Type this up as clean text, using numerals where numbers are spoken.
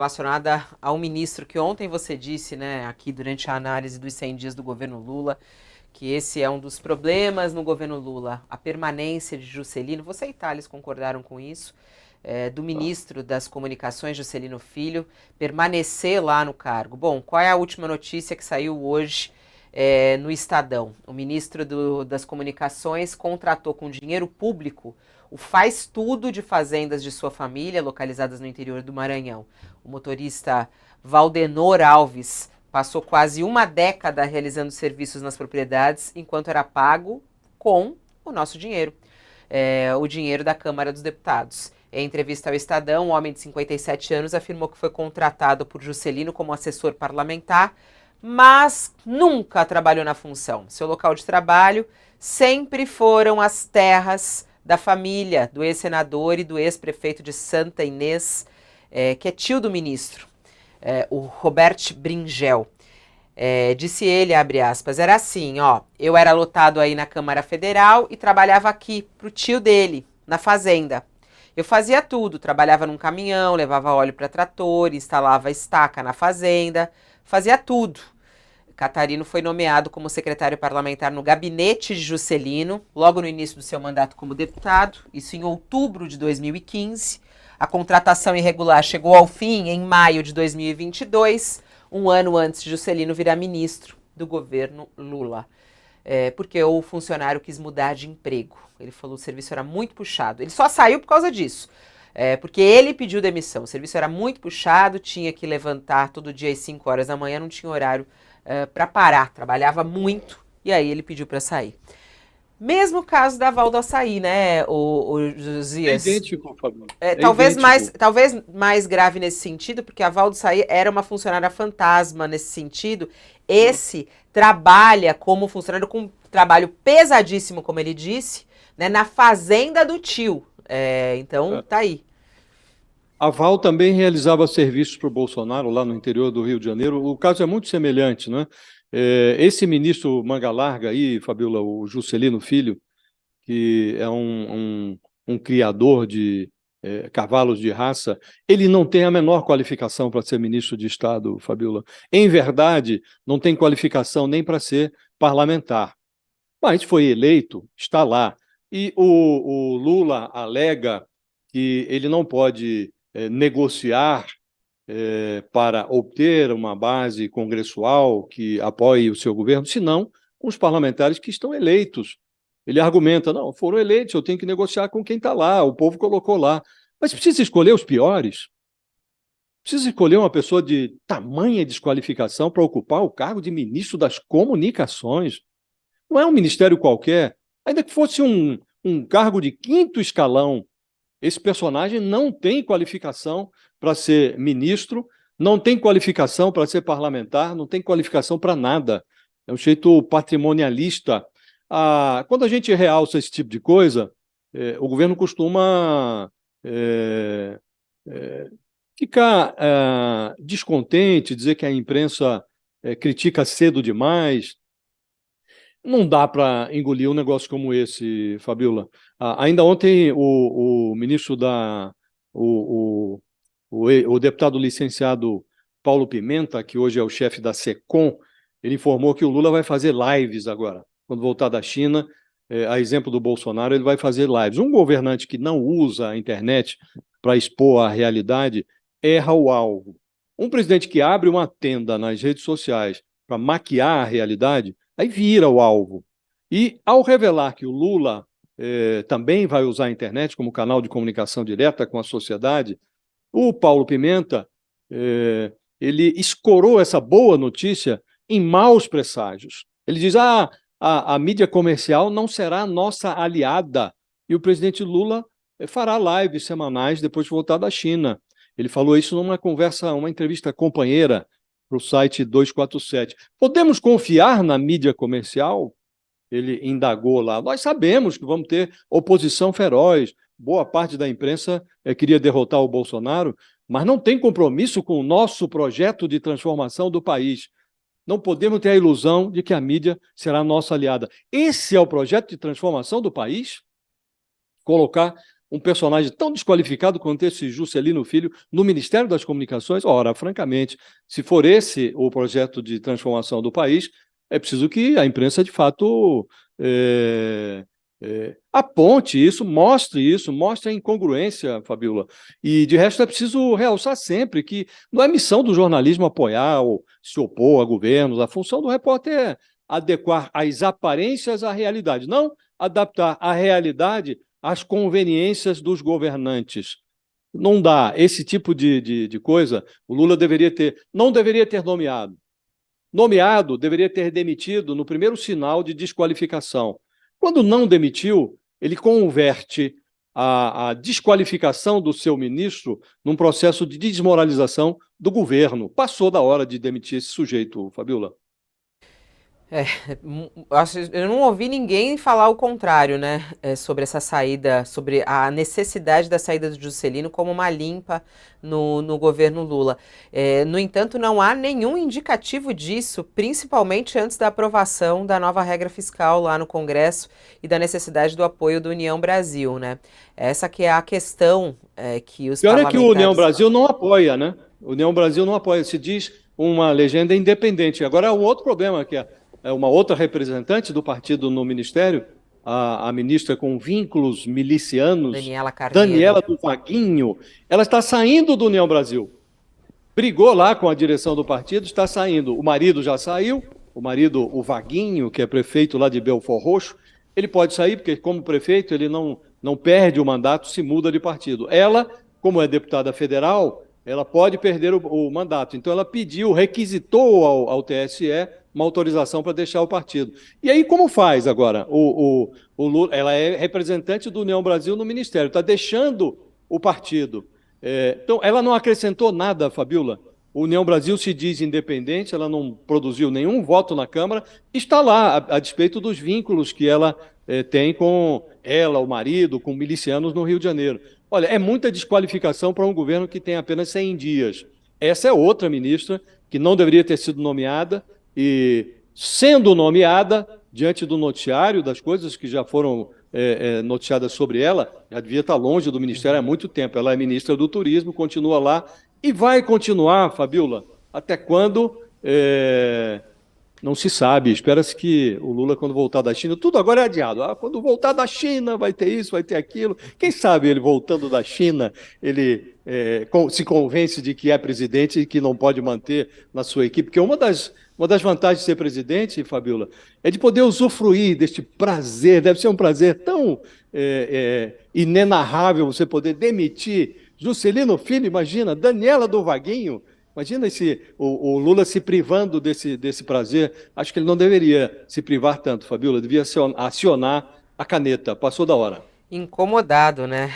relacionada ao ministro que ontem você disse, né, aqui durante a análise dos 100 dias do governo Lula, que esse é um dos problemas no governo Lula, a permanência de Juscelino. Você e Thales concordaram com isso, do ministro das Comunicações, Juscelino Filho, permanecer lá no cargo. Bom, qual é a última notícia que saiu hoje no Estadão? O ministro das Comunicações contratou com dinheiro público o faz tudo de fazendas de sua família, localizadas no interior do Maranhão. O motorista Valdenor Alves passou quase uma década realizando serviços nas propriedades, enquanto era pago com o nosso dinheiro, o dinheiro da Câmara dos Deputados. Em entrevista ao Estadão, um homem de 57 anos afirmou que foi contratado por Juscelino como assessor parlamentar, mas nunca trabalhou na função. Seu local de trabalho sempre foram as terras da família do ex-senador e do ex-prefeito de Santa Inês, que é tio do ministro, o Robert Bringel. Disse ele, abre aspas, era assim, eu era lotado aí na Câmara Federal e trabalhava aqui pro tio dele, na fazenda. Eu fazia tudo, trabalhava num caminhão, levava óleo para trator, instalava estaca na fazenda, fazia tudo. Catarino foi nomeado como secretário parlamentar no gabinete de Juscelino, logo no início do seu mandato como deputado, isso em outubro de 2015. A contratação irregular chegou ao fim em maio de 2022, um ano antes de Juscelino virar ministro do governo Lula. Porque o funcionário quis mudar de emprego. Ele falou que o serviço era muito puxado. Ele só saiu por causa disso. Porque ele pediu demissão. O serviço era muito puxado, tinha que levantar todo dia às 5 horas da manhã, não tinha horário para parar, trabalhava muito, e aí ele pediu para sair. Mesmo caso da Val do Açaí, né, o Josias? É idêntico, Fabio. Talvez mais grave nesse sentido, porque a Val do Açaí era uma funcionária fantasma nesse sentido. Esse trabalha como funcionário com um trabalho pesadíssimo, como ele disse, né, na fazenda do tio. Então, tá aí. A Val também realizava serviços para o Bolsonaro lá no interior do Rio de Janeiro. O caso é muito semelhante, né? Esse ministro manga larga aí, Fabiola, o Juscelino Filho, que é um criador de cavalos de raça, ele não tem a menor qualificação para ser ministro de Estado, Fabiola. Em verdade, não tem qualificação nem para ser parlamentar. Mas foi eleito, está lá. E o Lula alega que ele não pode negociar para obter uma base congressual que apoie o seu governo, senão com os parlamentares que estão eleitos. Ele argumenta, não, foram eleitos, eu tenho que negociar com quem está lá, o povo colocou lá. Mas precisa escolher os piores? Precisa escolher uma pessoa de tamanha desqualificação para ocupar o cargo de ministro das Comunicações? Não é um ministério qualquer, ainda que fosse um cargo de quinto escalão. Esse personagem não tem qualificação para ser ministro, não tem qualificação para ser parlamentar, não tem qualificação para nada. É um jeito patrimonialista. Quando a gente realça esse tipo de coisa, o governo costuma ficar descontente, dizer que a imprensa critica cedo demais. Não dá para engolir um negócio como esse, Fabiola. Ainda ontem, o ministro o deputado licenciado Paulo Pimenta, que hoje é o chefe da SECOM, ele informou que o Lula vai fazer lives agora. Quando voltar da China, a exemplo do Bolsonaro, ele vai fazer lives. Um governante que não usa a internet para expor a realidade erra o alvo. Um presidente que abre uma tenda nas redes sociais para maquiar a realidade, aí vira o alvo. E, ao revelar que o Lula também vai usar a internet como canal de comunicação direta com a sociedade, o Paulo Pimenta, ele escorou essa boa notícia em maus presságios. Ele diz, a mídia comercial não será nossa aliada, e o presidente Lula fará lives semanais depois de voltar da China. Ele falou isso numa conversa, uma entrevista companheira para o site 247. Podemos confiar na mídia comercial? Ele indagou lá. Nós sabemos que vamos ter oposição feroz. Boa parte da imprensa queria derrotar o Bolsonaro, mas não tem compromisso com o nosso projeto de transformação do país. Não podemos ter a ilusão de que a mídia será nossa aliada. Esse é o projeto de transformação do país? Colocar um personagem tão desqualificado quanto esse Juscelino Filho no Ministério das Comunicações? Ora, francamente, se for esse o projeto de transformação do país, é preciso que a imprensa, de fato, aponte isso, mostre a incongruência, Fabiola. E, de resto, é preciso realçar sempre que não é missão do jornalismo apoiar ou se opor a governos. A função do repórter é adequar as aparências à realidade, não adaptar a realidade às conveniências dos governantes. Não dá esse tipo de coisa. O Lula não deveria ter nomeado. Nomeado, deveria ter demitido no primeiro sinal de desqualificação. Quando não demitiu, ele converte a desqualificação do seu ministro num processo de desmoralização do governo. Passou da hora de demitir esse sujeito, Fabiola. Eu não ouvi ninguém falar o contrário, né? Sobre essa saída, sobre a necessidade da saída do Juscelino como uma limpa no governo Lula. No entanto, não há nenhum indicativo disso, principalmente antes da aprovação da nova regra fiscal lá no Congresso e da necessidade do apoio do União Brasil, né? Essa que é a questão que os Pior é que o União parlamentares... Brasil não apoia, né? O União Brasil não apoia, se diz uma legenda independente. Agora, um outro problema que é uma outra representante do partido no Ministério, a ministra com vínculos milicianos, Daniela Carneiro. Daniela do Vaguinho, ela está saindo do União Brasil. Brigou lá com a direção do partido, está saindo. O marido já saiu, o marido, o Vaguinho, que é prefeito lá de Belford Roxo, ele pode sair, porque como prefeito ele não perde o mandato, se muda de partido. Ela, como é deputada federal, ela pode perder o mandato. Então ela pediu, requisitou ao TSE uma autorização para deixar o partido. E aí como faz agora? O Lula, ela é representante do União Brasil no Ministério, está deixando o partido. Então ela não acrescentou nada, Fabiola. O União Brasil se diz independente, ela não produziu nenhum voto na Câmara, está lá, a despeito dos vínculos que ela tem com ela, o marido, com milicianos no Rio de Janeiro. Olha, é muita desqualificação para um governo que tem apenas 100 dias. Essa é outra ministra que não deveria ter sido nomeada e, sendo nomeada, diante do noticiário, das coisas que já foram noticiadas sobre ela, já devia estar longe do Ministério há muito tempo. Ela é ministra do Turismo, continua lá e vai continuar, Fabiola, até quando não se sabe. Espera-se que o Lula, quando voltar da China, tudo agora é adiado. Quando voltar da China, vai ter isso, vai ter aquilo. Quem sabe ele voltando da China, ele se convence de que é presidente e que não pode manter na sua equipe. Porque uma das vantagens de ser presidente, Fabiola, é de poder usufruir deste prazer. Deve ser um prazer tão inenarrável você poder demitir Juscelino Filho, imagina, Daniela do Vaguinho. Imagina o Lula se privando desse prazer. Acho que ele não deveria se privar tanto, Fabiola. Devia acionar a caneta. Passou da hora. Incomodado, né?